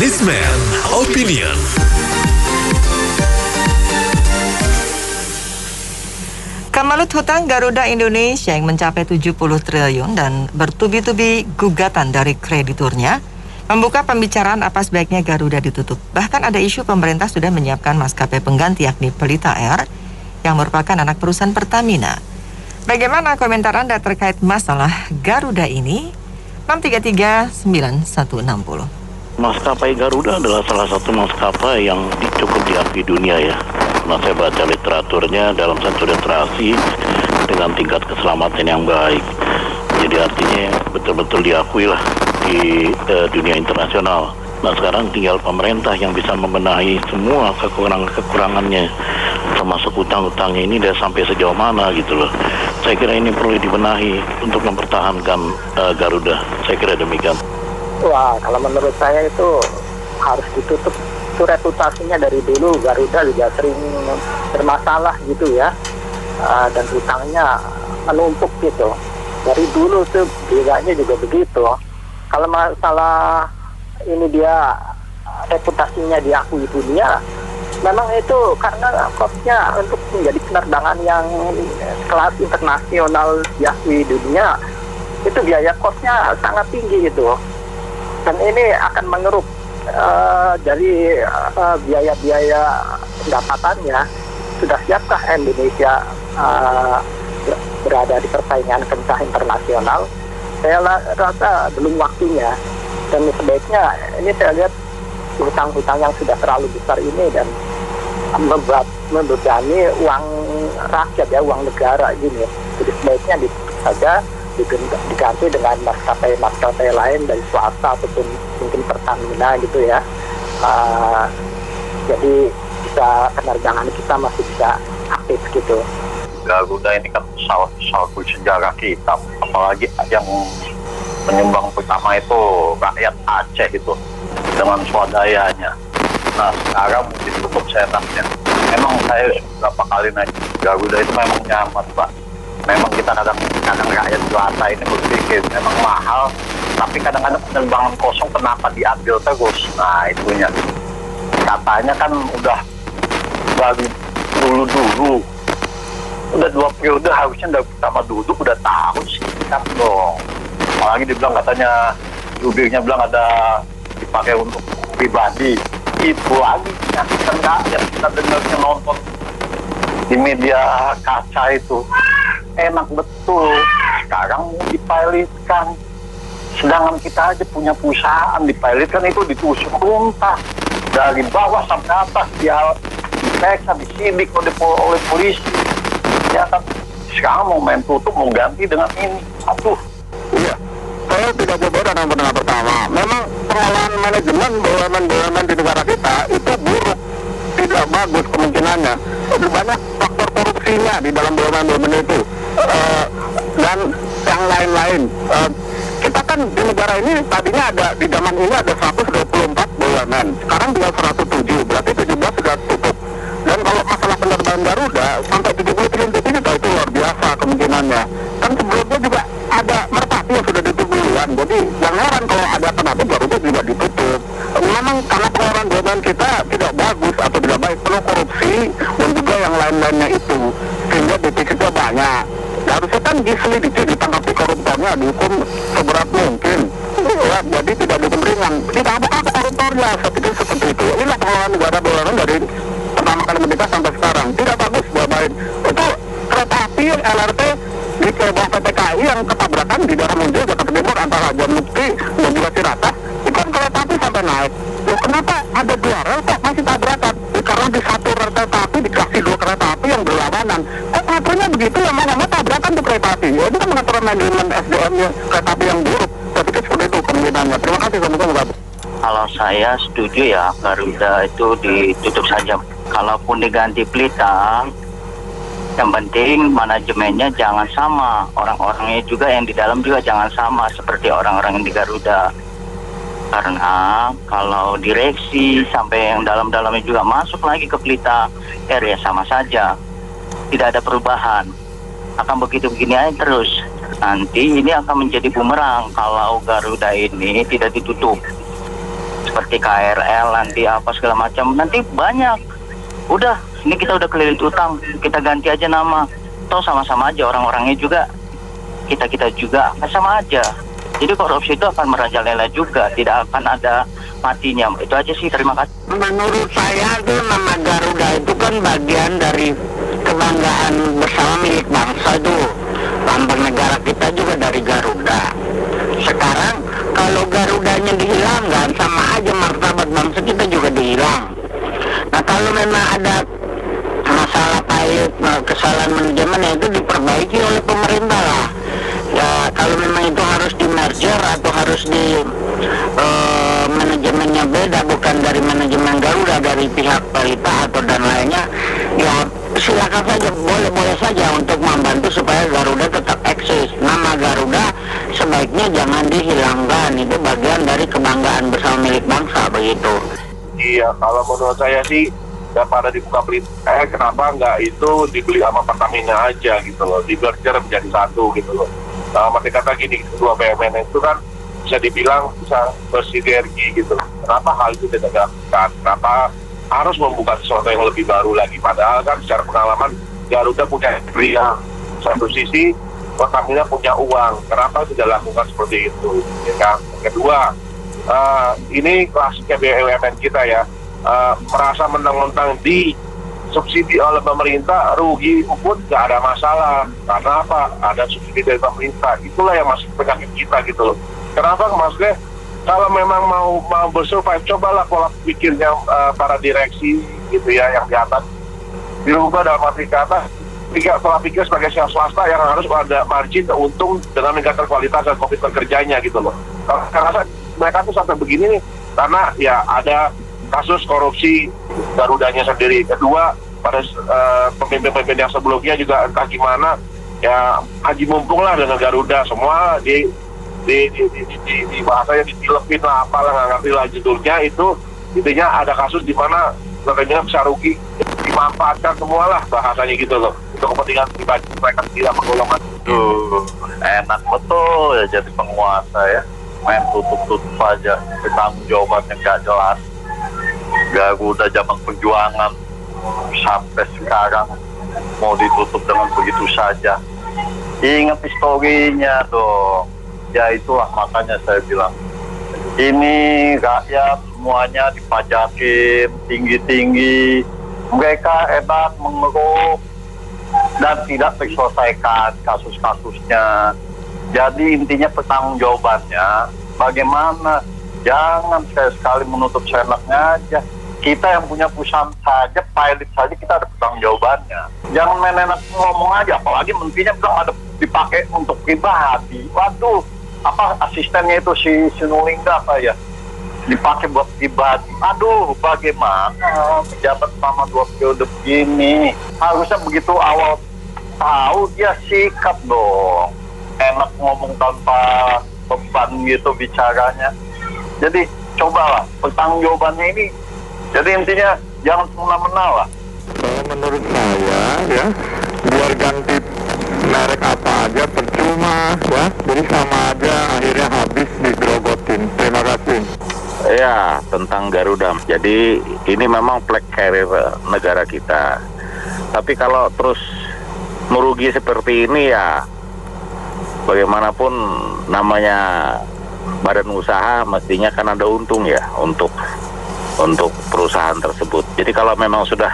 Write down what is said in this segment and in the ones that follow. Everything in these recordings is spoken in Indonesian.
Businessman Opinion. Kamalut hutang Garuda Indonesia yang mencapai 70 triliun dan bertubi-tubi gugatan dari krediturnya membuka pembicaraan apa sebaiknya Garuda ditutup. Bahkan ada isu pemerintah sudah menyiapkan maskapai pengganti yakni Pelita Air yang merupakan anak perusahaan Pertamina. Bagaimana komentar Anda terkait masalah Garuda ini? 633-9160. Maskapai Garuda adalah salah satu maskapai yang cukup diakui dunia ya. Nah, saya baca literaturnya dalam satu literasi dengan tingkat keselamatan yang baik. Jadi artinya betul-betul diakui lah di dunia internasional. Nah, sekarang tinggal pemerintah yang bisa membenahi semua kekurangannya, termasuk utang-utangnya ini udah sampai sejauh mana gitu loh. Saya kira ini perlu dibenahi untuk mempertahankan Garuda. Saya kira demikian. Wah, kalau menurut saya itu harus ditutup. Itu reputasinya dari dulu Garuda juga sering bermasalah gitu ya, dan hutangnya menumpuk gitu. Dari dulu tuh bilangnya juga begitu. Kalau masalah ini dia reputasinya diakui dunia, memang itu karena kosnya untuk menjadi penerbangan yang kelas internasional diakui dunia, itu biaya kosnya sangat tinggi gitu. Dan ini akan mengeruk dari biaya-biaya pendapatannya. Sudah siapkah Indonesia berada di persaingan kancah internasional? Saya rasa belum waktunya. Dan sebaiknya ini saya lihat hutang-hutang yang sudah terlalu besar ini dan membebani uang rakyat ya, uang negara gini. Jadi sebaiknya saja diganti dengan maskapai lain dari swasta ataupun mungkin Pertamina gitu ya. Jadi bisa penerbangan kita masih bisa aktif gitu. Garuda ini kan pesawat bersejarah kita, apalagi yang penyumbang pertama itu rakyat Aceh itu dengan swadayanya. Nah, sekarang ditutup senatnya. Memang saya beberapa kali naik Garuda itu memang nyaman, Pak. Memang kita kadang rakyat jelata ini berpikir memang mahal, tapi kadang-kadang penerbangan kosong kenapa diambil terus? Nah, itunya. Katanya kan udah dari dulu, udah 2 periode harusnya dari pertama duduk udah tahu sih kan dong. Apalagi dibilang katanya, jubirnya bilang ada dipakai untuk pribadi. Itu lagi nyakitan rakyat, kita dengarnya nonton di media kaca itu. Enak betul, sekarang mau dipilotkan. Sedangkan kita aja punya perusahaan dipilotkan itu ditusuk tuntas dari bawah sampai atas, dia diperiksa, disidik oleh polisi. Ya kan, sekarang mau main tutup, mau ganti dengan ini. Aduh. Iya, saya tidak berbeda dengan pendengar pertama. Memang pengelolaan manajemen BUMN di negara kita itu buruk, tidak bagus kemungkinannya. Lebih banyak faktor korupsinya di dalam BUMN itu. Dan yang lain-lain. Kita kan di negara ini tadinya ada, di zaman ini ada 124 BUMN, sekarang tinggal 107, berarti 17 sudah tutup. Dan kalau masalah penerbangan Garuda sampai 70 triliun itu luar biasa kemungkinannya. Kan sebelumnya juga ada Merpati yang sudah ditutup duluan, jadi yang heran kalau ada alternatif Garuda juga ditutup. Memang karena pengeluaran BUMN kita tidak bagus atau tidak baik, penuh korupsi dan juga yang lain-lainnya itu, sehingga defisitnya banyak. Harusnya kan diselidiki, ditangkapi koruptornya, dihukum seberat mungkin. Ya, jadi tidak dihukum ringan. Tidak ada koruptornya, saya pikir seperti itu. Inilah pengelolaan negara BUMN dari pertama kali merdeka sampai sekarang. Tidak bagus, tidak baik. Itu kereta api LRT di bawah PT KAI yang ketabrakan di daerah Munjul, Jakarta Timur antara Jamukti dan juga Ciracas. Itu kan kereta api sampai naik. Loh, kenapa ada 2 rel kok masih tabrakan? Karena di satu rel kereta api dikasih 2 kereta api yang berlawanan. Pengaturannya begitu ya, mau tabrakan tuh kereta api. Ya, itu kan pengaturan manajemen SDM-nya kereta api yang buruk. Saya pikir seperti itu kemungkinannya. Terima kasih, Assalamualaikum. Kalau saya setuju ya, Garuda itu ditutup saja. Kalaupun diganti Pelita, yang penting manajemennya jangan sama. Orang-orangnya juga yang di dalam juga jangan sama seperti orang-orang yang di Garuda. Karena kalau direksi sampai yang dalam-dalamnya juga masuk lagi ke Pelita Air ya sama saja. Tidak ada perubahan. Akan begitu-begini aja terus. Nanti ini akan menjadi bumerang kalau Garuda ini tidak ditutup. seperti KRL nanti apa segala macam, nanti banyak. Udah, ini kita udah kelilit utang, kita ganti aja nama. Toh sama-sama aja, orang-orangnya juga kita juga sama aja. Jadi korupsi itu akan merajalela juga, tidak akan ada matinya. Itu aja sih, terima kasih. Menurut saya tuh nama Garuda itu kan bagian dari kebanggaan bersama milik bangsa tuh. Lambang negara kita juga dari Garuda. Sekarang kalau Garudanya dihilangkan, sama aja martabat bangsa kita juga dihilang. Nah kalau memang ada masalah pilot, kesalahan manajemen, ya itu diperbaiki oleh pemerintah lah. Ya kalau memang itu harus di merger atau harus di manajemennya beda, bukan dari manajemen Garuda, dari pihak Pelita atau dan lainnya, ya silakan saja, boleh saja untuk membantu supaya Garuda tetap eksis. Nama Garuda sebaiknya jangan dihilangkan, itu bagian dari kebanggaan bersama milik bangsa, begitu. Iya, kalau menurut saya sih daripada dibuka kenapa nggak itu dibeli sama Pertamina aja gitu loh, di merger menjadi satu gitu loh. Masih kata gini, kedua BUMN itu kan bisa dibilang bisa bersinergi gitu. Kenapa hal itu tidak dilakukan? Kenapa harus membuka sesuatu yang lebih baru lagi? Padahal kan secara pengalaman Garuda punya yang satu sisi, Pertamina punya uang. Kenapa tidak lakukan seperti itu? Ya kan? Kedua, ini klasiknya BUMN kita ya, merasa mentang-mentang di subsidi oleh pemerintah, rugi pun nggak ada masalah. Karena apa? Ada subsidi dari pemerintah. Itulah yang masih penyakit kita gitu loh. Kenapa maksudnya kalau memang mau bersurvive, cobalah pola pikirnya para direksi gitu ya, yang di atas dirubah dalam arti kata pola pikir sebagai swasta yang harus ada margin untung dengan meningkatkan kualitas dan komitmen kerjanya gitu loh. Karena mereka tuh sampai begini nih karena ya ada kasus korupsi Garudanya sendiri. Kedua, pada pemimpin-pemimpin yang sebelumnya juga entah gimana ya haji mumpung lah dengan Garuda, semua di bahasanya ditilepin lah, apalah nggak ngerti lah judulnya. Itu intinya ada kasus di mana mereka bisa rugi, dimanfaatkan semua lah bahasanya gitu loh, untuk kepentingan pribadi mereka sendiri sama golongan. Enak betul ya jadi penguasa ya, main tutup-tutup aja, bertanggung jawabannya nggak jelas. Garuda zaman perjuangan sampai sekarang mau ditutup dengan begitu saja. Ingat historinya dong. Ya itulah makanya saya bilang ini rakyat semuanya dipajakin tinggi-tinggi, mereka hebat mengeruk dan tidak terselesaikan kasus-kasusnya. Jadi intinya pertanggungjawabannya bagaimana, jangan sekali-sekali menutup seenaknya aja. Kita yang punya perusahaan saja, pilot saja kita ada pertanggungjawabannya. Jangan main enak ngomong aja, apalagi menterinya bilang ada dipakai untuk pribadi. Waduh, apa asistennya itu si Sinulingga apa ya, dipakai buat pribadi. Aduh, bagaimana pejabat selama 2 periode begini? Harusnya begitu awal tahu dia sikap dong. Enak ngomong tanpa beban gitu bicaranya. Jadi cobalah pertanggungjawabannya ini. Jadi intinya jangan semena-mena lah. Kalau menurut saya ya, biar ganti merek apa aja percuma ya, jadi sama aja akhirnya habis digrogotin. Terima kasih. Ya, tentang Garuda. Jadi ini memang flag carrier negara kita. Tapi kalau terus merugi seperti ini ya, bagaimanapun namanya badan usaha mestinya kan ada untung ya untuk perusahaan tersebut. Jadi kalau memang sudah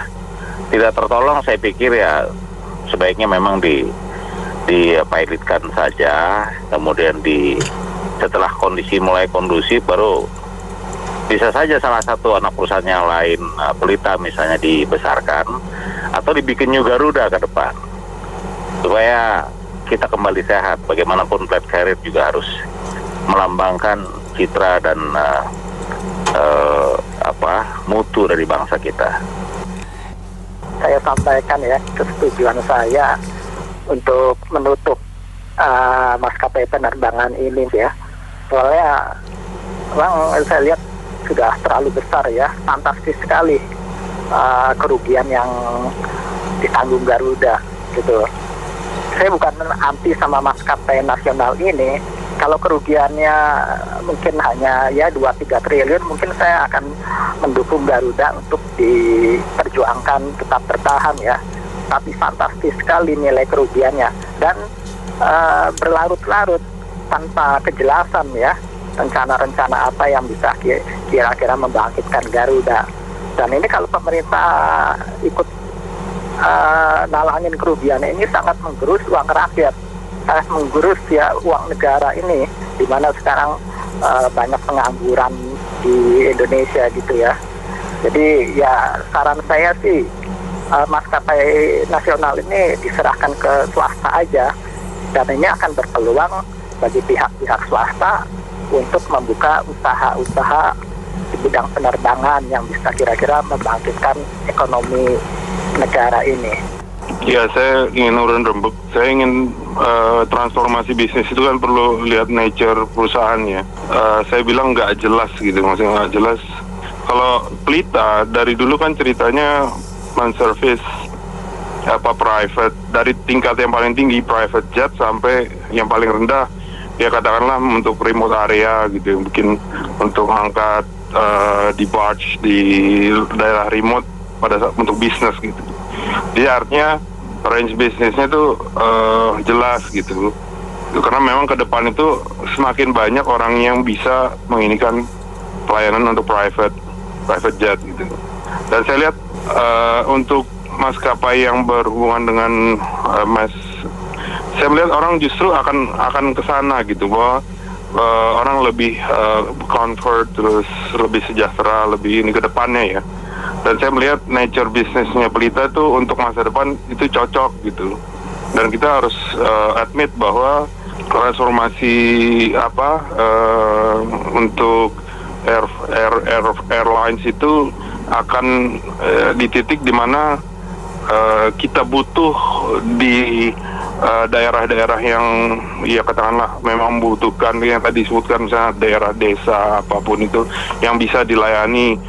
tidak tertolong, saya pikir ya sebaiknya memang dipilotkan saja, kemudian setelah kondisi mulai kondusif baru bisa saja salah satu anak perusahaan yang lain, Pelita misalnya, dibesarkan atau dibikin New Garuda ke depan supaya kita kembali sehat. Bagaimanapun flag carrier juga harus melambangkan citra dan mutu dari bangsa kita. Saya sampaikan ya kesetujuan saya untuk menutup maskapai penerbangan ini ya. Soalnya memang saya lihat sudah terlalu besar ya, fantastis sekali kerugian yang ditanggung Garuda gitu. Saya bukan anti sama maskapai nasional ini, Kalau kerugiannya mungkin hanya ya 2-3 triliun, mungkin saya akan mendukung Garuda untuk diperjuangkan tetap bertahan ya. Tapi fantastis sekali nilai kerugiannya dan berlarut-larut tanpa kejelasan ya rencana-rencana apa yang bisa kira-kira membangkitkan Garuda. Dan ini kalau pemerintah ikut nalangin kerugian ini sangat menggerus uang rakyat, sangat menggerus ya uang negara ini, di mana sekarang banyak pengangguran di Indonesia gitu ya. Jadi ya saran saya sih maskapai nasional ini diserahkan ke swasta aja, dan ini akan berpeluang bagi pihak-pihak swasta untuk membuka usaha-usaha di bidang penerbangan yang bisa kira-kira membangkitkan ekonomi negara ini. Ya, saya ingin urun rembuk. Saya ingin transformasi bisnis itu kan perlu lihat nature perusahaannya. Saya bilang nggak jelas gitu, maksudnya nggak jelas. Kalau Pelita dari dulu kan ceritanya men-service private, dari tingkat yang paling tinggi private jet sampai yang paling rendah ya katakanlah untuk remote area gitu, mungkin untuk angkat di barge di daerah remote pada saat untuk bisnis gitu. Jadi artinya range bisnisnya tuh jelas gitu. Karena memang ke depan itu semakin banyak orang yang bisa menginginkan pelayanan untuk private jet gitu. Dan saya lihat untuk maskapai yang berhubungan dengan saya melihat orang justru akan ke sana gitu, bahwa orang lebih comfort, terus lebih sejahtera, lebih ini ke depannya ya. Dan saya melihat nature bisnisnya Pelita itu untuk masa depan itu cocok gitu. Dan kita harus admit bahwa transformasi untuk airlines itu akan di titik di mana kita butuh di daerah-daerah yang ya katakanlah memang membutuhkan yang tadi disebutkan, misalnya daerah desa apapun itu yang bisa dilayani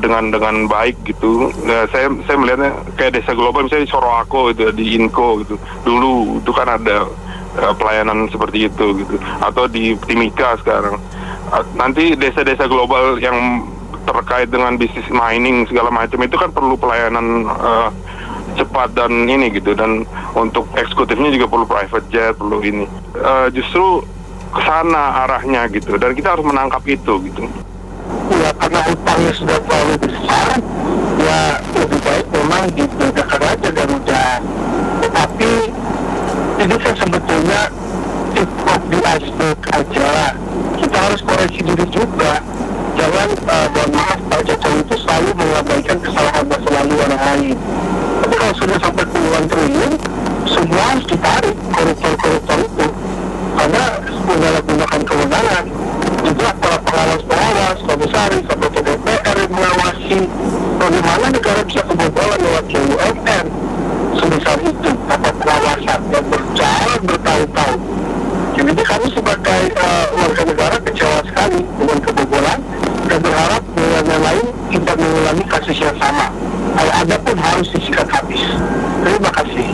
dengan baik gitu. Saya melihatnya kayak desa global misalnya di Sorowako itu, di Inko gitu. Dulu itu kan ada pelayanan seperti itu gitu. Atau di Timika sekarang. Nanti desa-desa global yang terkait dengan bisnis mining segala macam itu kan perlu pelayanan cepat dan ini gitu, dan untuk eksekutifnya juga perlu private jet, perlu ini. Justru ke sana arahnya gitu, dan kita harus menangkap itu gitu. Ya karena utangnya sudah terlalu besar, ya lebih baik memang dibedakan aja Garuda. Tetapi ini kan sebetulnya cukup di iceberg aja. Kita harus koreksi diri juga. Jangan, mohon maaf, Pak Jokowi itu selalu mengabaikan kesalahan masa lalu orang lain. Tapi kalau sudah sampai puluhan triliun, semua harus ditarik koruptor-koruptor itu. Karena menyalahgunakan kewenangan. Juga para pengawas-pengawas, komisaris, atau DPR yang mengawasi bagaimana negara bisa kebobolan lewat BUMN sebesar itu, atau pengawasan yang berjalan bertahun-tahun. Jadi kami sebagai warga negara kecewa sekali dengan kebobolan dan berharap yang lain tidak mengulangi kasus yang sama. Kalau ada pun harus disikat habis. Terima kasih.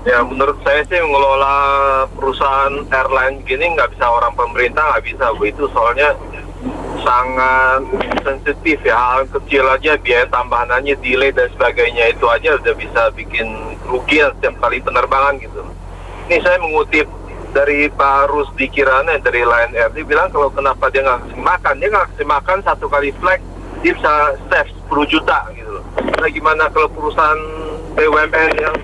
Ya menurut saya sih mengelola perusahaan airline gini nggak bisa orang pemerintah, nggak bisa begitu, soalnya sangat sensitif ya, hal kecil aja biaya tambahannya, delay dan sebagainya itu aja udah bisa bikin kerugian setiap kali penerbangan gitu. Ini saya mengutip dari Pak Rusdi Kirana dari Lion Air, dia bilang kalau kenapa dia nggak kasih makan satu kali flight dia bisa save 10 juta gitu loh. Nah gimana kalau perusahaan BUMN yang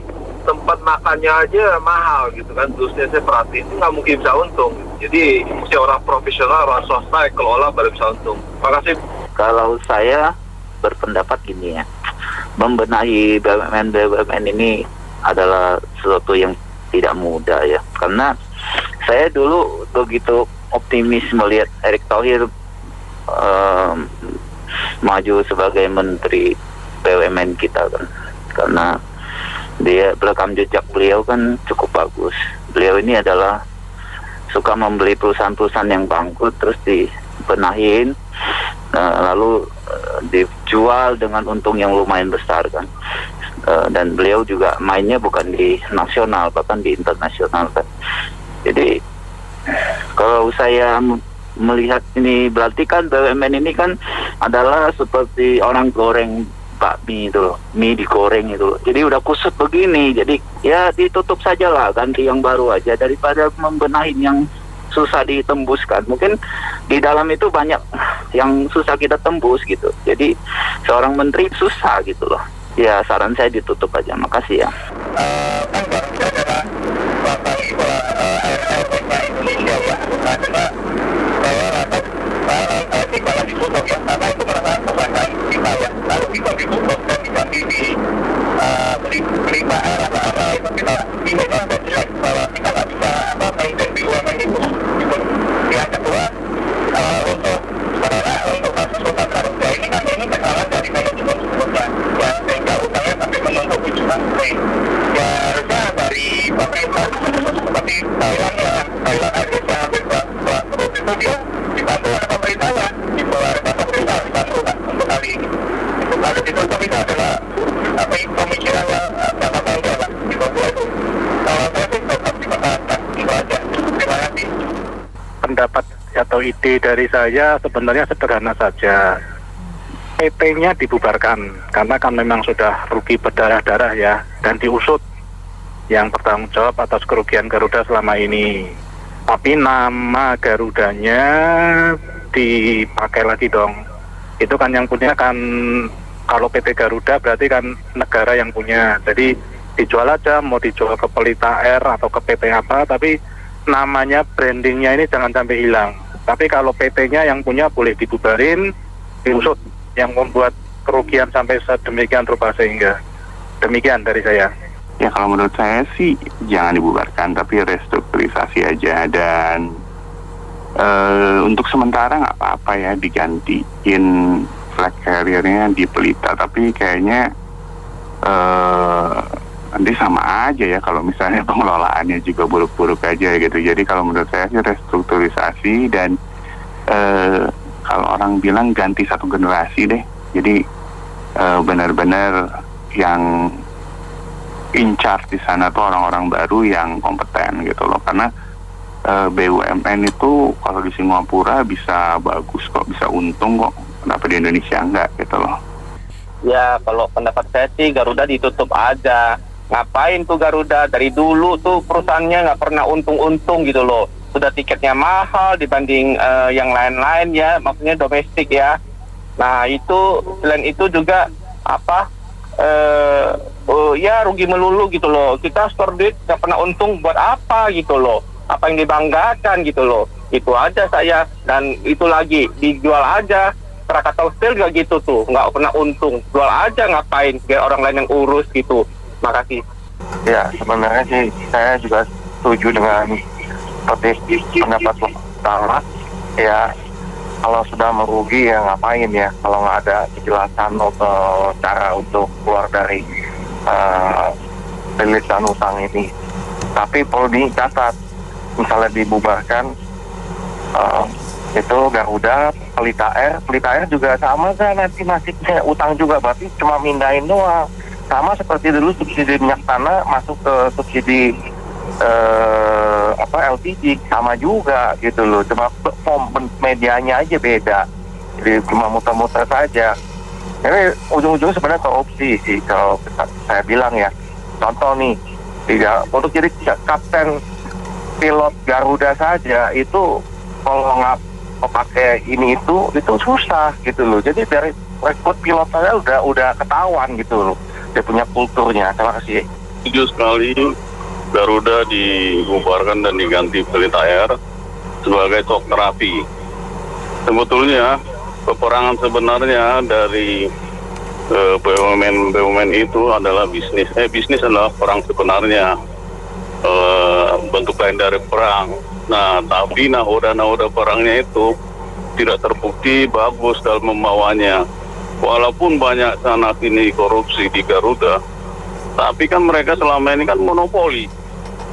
tempat makannya aja mahal gitu kan, terusnya saya perhatiin itu nggak mungkin bisa untung. Jadi si orang profesional, orang swasta kelola baru bisa untung. Terima kasih. Kalau saya berpendapat gini ya, membenahi BUMN ini adalah sesuatu yang tidak mudah ya, karena saya dulu begitu optimis melihat Erick Thohir maju sebagai menteri BUMN kita kan, karena dia rekam jejak beliau kan cukup bagus. Beliau ini adalah suka membeli perusahaan-perusahaan yang bangkrut terus dibenahin, lalu dijual dengan untung yang lumayan besar kan. Dan beliau juga mainnya bukan di nasional, bahkan di internasional kan. Jadi Kalau saya melihat ini berarti kan BUMN ini kan adalah seperti orang goreng bakmi itu loh, mie digoreng itu loh. Jadi udah kusut begini, jadi ya ditutup saja lah, ganti yang baru aja daripada membenahin yang susah ditembuskan. Mungkin di dalam itu banyak yang susah kita tembus gitu. Jadi seorang menteri susah gitu loh. Ya saran saya ditutup aja. Makasih ya. Pendapat atau ide dari saya sebenarnya sederhana saja. PT-nya dibubarkan karena kan memang sudah rugi berdarah-darah ya, dan diusut yang bertanggung jawab atas kerugian Garuda selama ini. Tapi nama Garudanya dipakai lagi dong. Itu kan yang punya kan, kalau PT Garuda berarti kan negara yang punya. Jadi dijual aja, mau dijual ke Pelita Air atau ke PT apa, tapi namanya, brandingnya ini jangan sampai hilang. Tapi kalau PT-nya yang punya boleh dibubarin, diusut yang membuat kerugian sampai sedemikian rupa sehingga. Demikian dari saya. Ya kalau menurut saya sih jangan dibubarkan, tapi restrukturisasi aja. Dan untuk sementara nggak apa-apa ya digantiin flag carrier-nya di Pelita, tapi kayaknya nanti sama aja ya kalau misalnya pengelolaannya juga buruk-buruk aja gitu. Jadi kalau menurut saya sih restrukturisasi, dan kalau orang bilang ganti satu generasi deh. Jadi benar-benar yang in charge di sana tuh orang-orang baru yang kompeten gitu loh. Karena BUMN itu kalau di Singapura bisa bagus kok, bisa untung kok. Kenapa di Indonesia enggak gitu loh? Ya kalau pendapat saya sih Garuda ditutup aja. Ngapain tuh Garuda? Dari dulu tuh perusahaannya nggak pernah untung-untung gitu loh. Sudah tiketnya mahal dibanding yang lain-lain ya, maksudnya domestik ya. Nah itu, selain itu juga apa? Ya rugi melulu gitu loh. Kita store duit nggak pernah untung, buat apa gitu loh? Apa yang dibanggakan gitu loh? Itu aja saya. Dan itu lagi dijual aja. Krakatau Steel juga gitu tuh, nggak pernah untung. Jual aja, ngapain? Biar orang lain yang urus gitu. Makasih. Ya, sebenarnya sih saya juga setuju dengan seperti pendapat pertama. Ya, kalau sudah merugi ya ngapain ya, kalau nggak ada kejelasan atau cara untuk keluar dari rilisan utang ini. Tapi perlu dicatat, misalnya dibubarkan itu Garuda, Pelita Air juga sama kan nanti nasibnya, utang juga, berarti cuma mindahin doang. Sama seperti dulu subsidi minyak tanah masuk ke subsidi LPG, sama juga gitu loh, cuma form medianya aja beda, jadi cuma muter-muter saja. Jadi ujung-ujungnya sebenarnya korupsi sih kalau saya bilang ya. Contoh nih, untuk jadi kapten pilot Garuda saja itu kalau nggak pakai ini itu susah gitu loh. Jadi dari rekrut pilot saya udah ketahuan gitu loh, dia punya kulturnya. Terima kasih. Setuju sekali, Garuda dibubarkan dan diganti Pelita Air sebagai shock terapi. Sebetulnya peperangan sebenarnya dari BUMN itu adalah bisnis. Bisnis adalah perang sebenarnya, bentuk lain dari perang. Nah, tapi nahoda perangnya itu tidak terbukti bagus dalam membawanya. Walaupun banyak sana sini korupsi di Garuda, tapi kan mereka selama ini kan monopoli.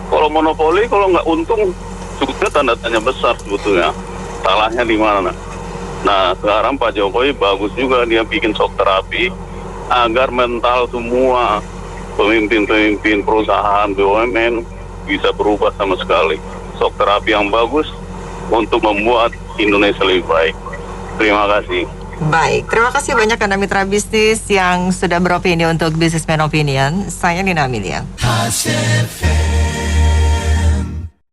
Kalau monopoli, kalau nggak untung, juga tanda tanya besar sebetulnya. Salahnya di mana? Nah, sekarang Pak Jokowi bagus juga dia bikin shock terapi agar mental semua pemimpin perusahaan BUMN bisa berubah sama sekali. Shock terapi yang bagus untuk membuat Indonesia lebih baik. Terima kasih. Baik, terima kasih banyak Anda mitra bisnis yang sudah beropini untuk Businessman Opinion. Saya Nina Amelia.